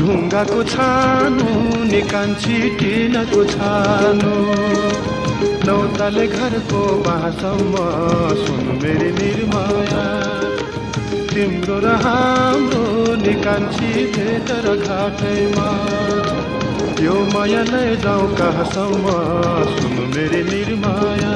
ढुङ्गाको छानो निकान्छी टिनको छानो नौताले घरको बासम्म सुन मेरी निर्माया तिम्रो र हाम्रो निकान्छी भेट र घाटैमा यो माया नै जाउँ कहाँसम्म सुन मेरी निर्माया